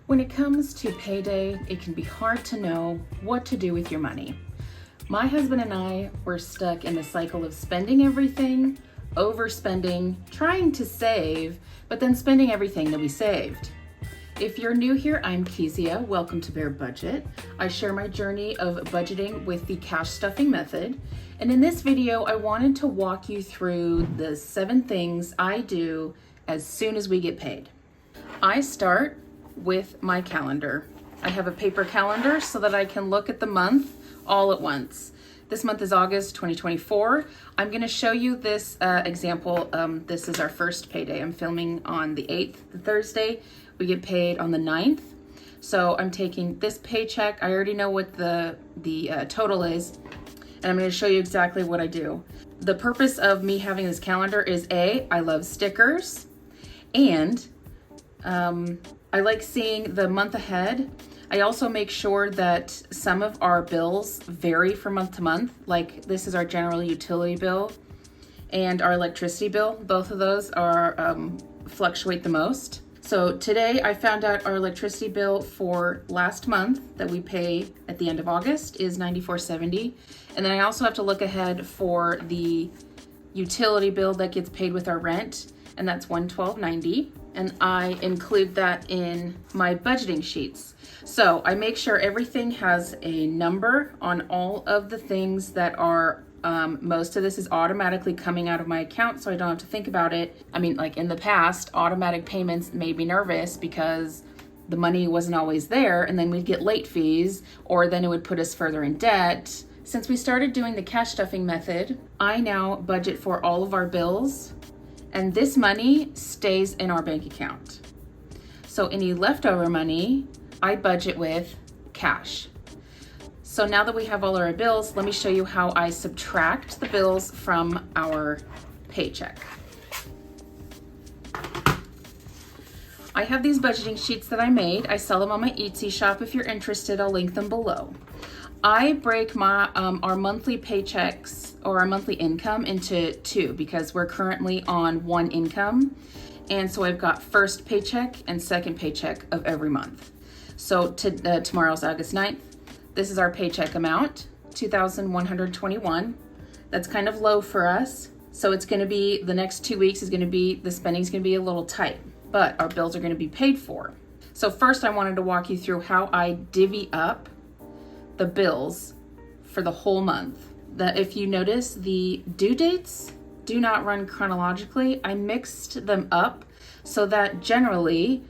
When it comes to payday, it can be hard to know what to do with your money. My husband and I were stuck in the cycle of spending everything, overspending, trying to save, but then spending everything that we saved. If you're new here, I'm Kezia. Welcome to Bare Budget. I share my journey of budgeting with the cash stuffing method. And in this video, I wanted to walk you through the 7 things I do as soon as we get paid. I start with my calendar. I have a paper calendar so that I can look at the month all at once. This month is August 2024. I'm going to show you this example. This is our first payday. I'm filming on the 8th, the Thursday. We get paid on the 9th. So I'm taking this paycheck. I already know what the total is, and I'm going to show you exactly what I do. The purpose of me having this calendar is I love stickers, and I like seeing the month ahead. I also make sure that some of our bills vary from month to month. Like this is our general utility bill and our electricity bill. Both of those are fluctuate the most. So today I found out our electricity bill for last month that we pay at the end of August is $94.70. And then I also have to look ahead for the utility bill that gets paid with our rent, and that's $112.90. And I include that in my budgeting sheets. So I make sure everything has a number on all of the things that are, most of this is automatically coming out of my account, so I don't have to think about it. I mean, like in the past, automatic payments made me nervous because the money wasn't always there, and then we'd get late fees, or then it would put us further in debt. Since we started doing the cash stuffing method, I now budget for all of our bills, and this money stays in our bank account. So any leftover money, I budget with cash. So now that we have all our bills, let me show you how I subtract the bills from our paycheck. I have these budgeting sheets that I made. I sell them on my Etsy shop. If you're interested, I'll link them below. I break my our monthly paychecks or our monthly income into 2 because we're currently on 1 income. And so I've got first paycheck and second paycheck of every month. So tomorrow's August 9th. This is our paycheck amount, $2,121. That's kind of low for us. So it's going to be, the next 2 weeks is going to be, the spending's going to be a little tight, but our bills are going to be paid for. So first I wanted to walk you through how I divvy up the bills for the whole month. That if you notice, the due dates do not run chronologically. I mixed them up so that generally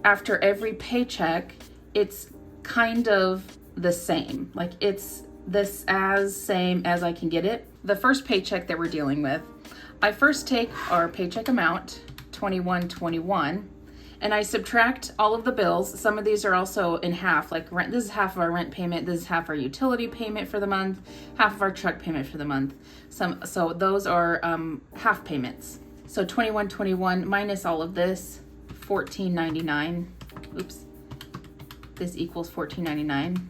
after every paycheck, it's kind of the same. Like it's this as same as I can get it. The first paycheck that we're dealing with, I first take our paycheck amount, $21.21, and I subtract all of the bills. Some of these are also in half, like rent. This is half of our rent payment. This is half our utility payment for the month, half of our truck payment for the month. So those are half payments. So $21.21 minus all of this, $14.99. Oops, this equals $14.99.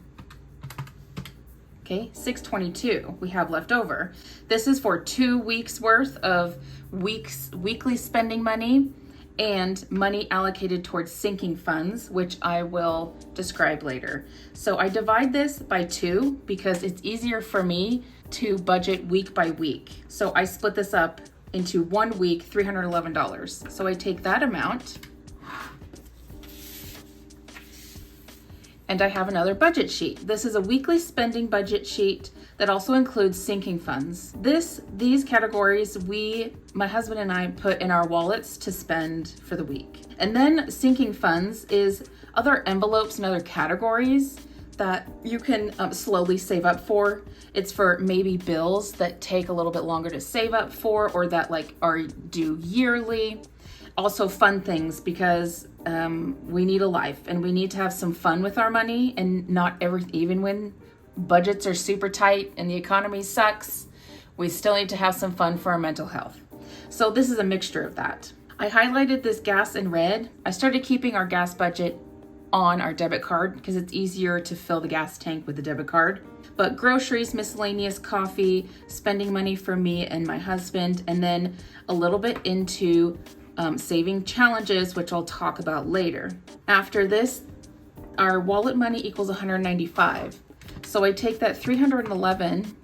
Okay, $6.22 we have left over. This is for 2 weeks worth of weekly spending money and money allocated towards sinking funds, which I will describe later. So I divide this by 2 because it's easier for me to budget week by week. So I split this up into 1 week, $311. So I take that amount, and I have another budget sheet. This is a weekly spending budget sheet that also includes sinking funds. These categories, my husband and I put in our wallets to spend for the week. And then sinking funds is other envelopes and other categories that you can slowly save up for. It's for maybe bills that take a little bit longer to save up for, or that like are due yearly. Also fun things, because we need a life and we need to have some fun with our money, and not even when budgets are super tight and the economy sucks, we still need to have some fun for our mental health. So this is a mixture of that. I highlighted this gas in red. I started keeping our gas budget on our debit card because it's easier to fill the gas tank with the debit card. But groceries, miscellaneous, coffee, spending money for me and my husband, and then a little bit into saving challenges, which I'll talk about later. After this our wallet money equals 195. So I take that 311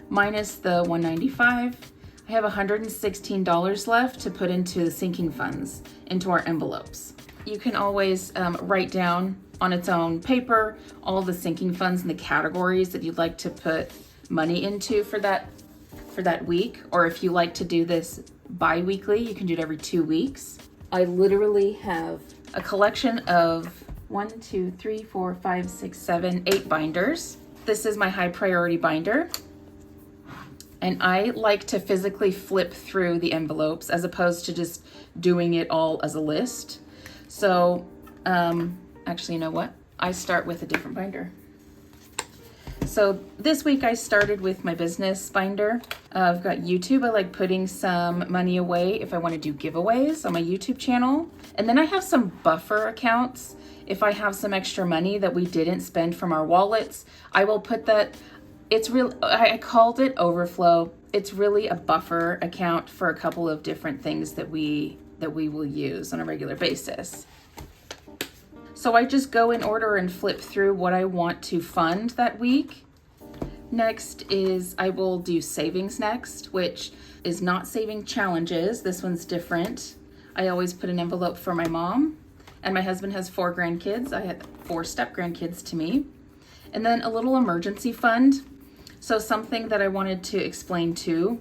minus the 195. I have $116 left to put into the sinking funds, into our envelopes. You can always write down on its own paper all the sinking funds and the categories that you'd like to put money into for that week. Or if you like to do this bi-weekly, you can do it every 2 weeks. I literally have a collection of 1, 2, 3, 4, 5, 6, 7, 8 binders. This is my high priority binder. And I like to physically flip through the envelopes as opposed to just doing it all as a list. So, actually, you know what? I start with a different binder. So this week I started with my business binder. I've got YouTube. I like putting some money away if I want to do giveaways on my YouTube channel. And then I have some buffer accounts. If I have some extra money that we didn't spend from our wallets, I will put that. It's real. I called it overflow. It's really a buffer account for a couple of different things that we will use on a regular basis. So I just go in order and flip through what I want to fund that week. Next is I will do savings next, which is not saving challenges. This one's different. I always put an envelope for my mom, and my husband has 4 grandkids. I had 4 step grandkids to me. And then a little emergency fund. So something that I wanted to explain too.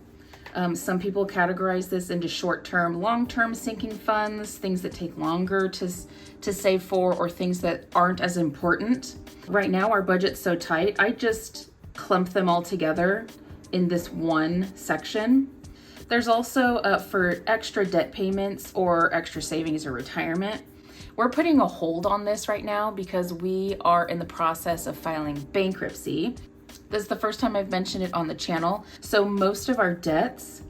Some people categorize this into short-term, long-term sinking funds, things that take longer to save for, or things that aren't as important. Right now, our budget's so tight, I just clump them all together in this one section. There's also for extra debt payments or extra savings or retirement. We're putting a hold on this right now because we are in the process of filing bankruptcy. This is the first time I've mentioned it on the channel. So most of our debts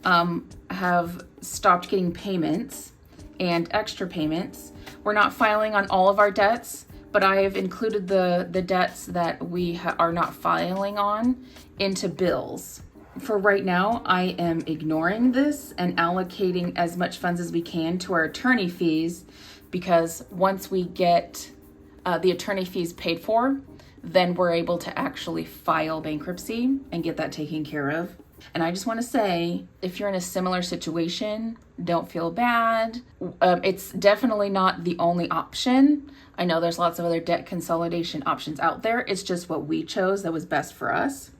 have stopped getting payments and extra payments. We're not filing on all of our debts, but I have included the debts that we are not filing on into bills. For right now, I am ignoring this and allocating as much funds as we can to our attorney fees, because once we get the attorney fees paid for, then we're able to actually file bankruptcy and get that taken care of. And I just want to say, if you're in a similar situation, don't feel bad. It's definitely not the only option. I know there's lots of other debt consolidation options out there. It's just what we chose that was best for us.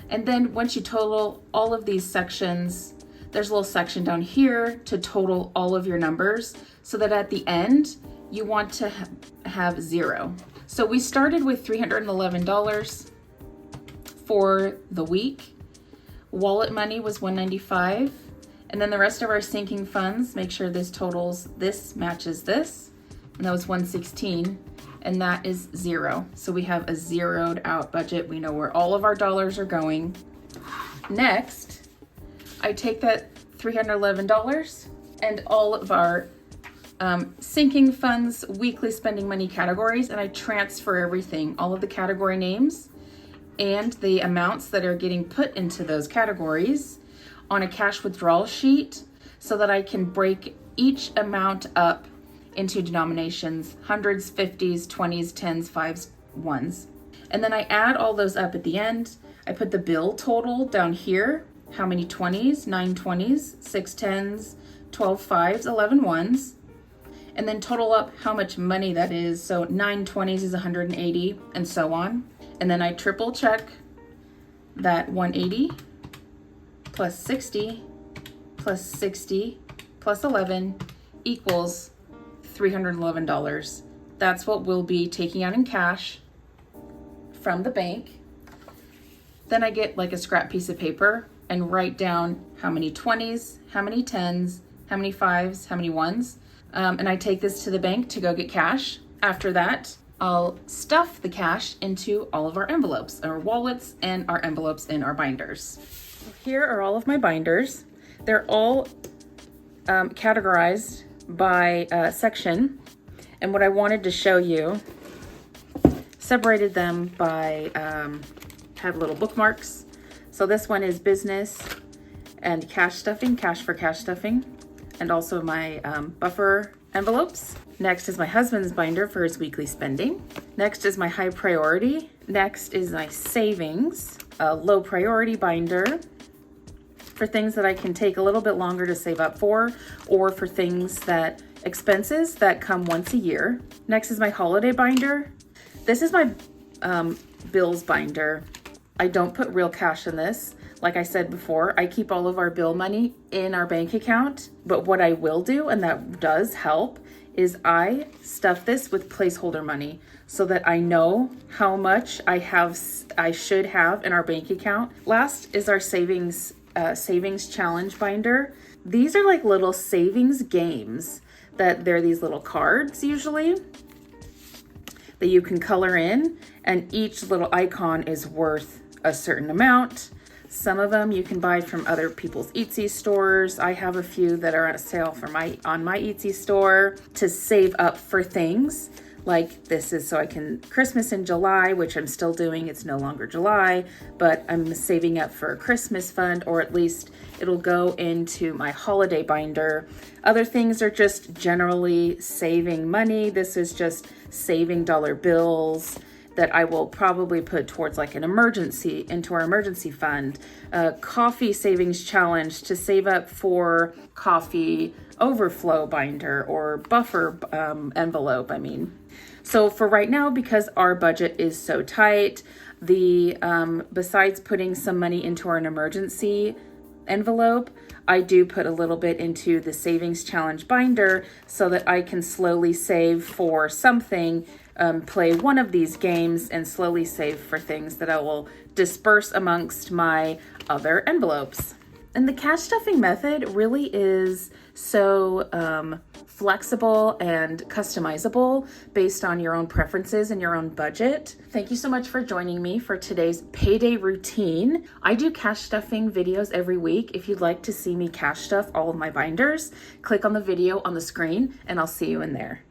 And then once you total all of these sections, there's a little section down here to total all of your numbers so that at the end, you want to have 0. So we started with $311 for the week. Wallet money was $195. And then the rest of our sinking funds, make sure this matches this. And that was $116. And that is 0. So we have a zeroed out budget. We know where all of our dollars are going. Next, I take that $311 and all of our sinking funds, weekly spending money categories, and I transfer everything, all of the category names and the amounts that are getting put into those categories on a cash withdrawal sheet so that I can break each amount up into denominations, hundreds, 50s, 20s, 10s, 5s, 1s. And then I add all those up at the end. I put the bill total down here, how many 20s, 9 20s, 6 10s, 12 5s, 11 1s. And then total up how much money that is. So 9 20s is 180 and so on. And then I triple check that 180 plus 60 plus 60 plus 11 equals $311. That's what we'll be taking out in cash from the bank. Then I get like a scrap piece of paper and write down how many 20s, how many 10s, how many 5s, how many 1s. And I take this to the bank to go get cash. After that, I'll stuff the cash into all of our envelopes, our wallets, and our envelopes in our binders. Here are all of my binders. They're all categorized by section. And what I wanted to show you, separated them by, have little bookmarks. So this one is business and cash stuffing, cash for cash stuffing, and also my buffer envelopes. Next is my husband's binder for his weekly spending. Next is my high priority. Next is my savings, a low priority binder for things that I can take a little bit longer to save up for, or for expenses that come once a year. Next is my holiday binder. This is my bills binder. I don't put real cash in this. Like I said before, I keep all of our bill money in our bank account, but what I will do, and that does help, is I stuff this with placeholder money so that I know how much I should have in our bank account. Last is our savings challenge binder. These are like little savings games that they're these little cards usually that you can color in, and each little icon is worth a certain amount. Some of them you can buy from other people's Etsy stores. I have a few that are on sale on my Etsy store to save up for things. Like this is so I can Christmas in July, which I'm still doing. It's no longer July, but I'm saving up for a Christmas fund, or at least it'll go into my holiday binder. Other things are just generally saving money. This is just saving dollar bills that I will probably put towards like into our emergency fund. Coffee savings challenge to save up for coffee overflow binder or buffer envelope, So for right now, because our budget is so tight, besides putting some money into our emergency envelope, I do put a little bit into the savings challenge binder so that I can slowly save for something, play one of these games, and slowly save for things that I will disperse amongst my other envelopes. And the cash stuffing method really is so flexible and customizable based on your own preferences and your own budget. Thank you so much for joining me for today's payday routine. I do cash stuffing videos every week. If you'd like to see me cash stuff all of my binders, click on the video on the screen and I'll see you in there.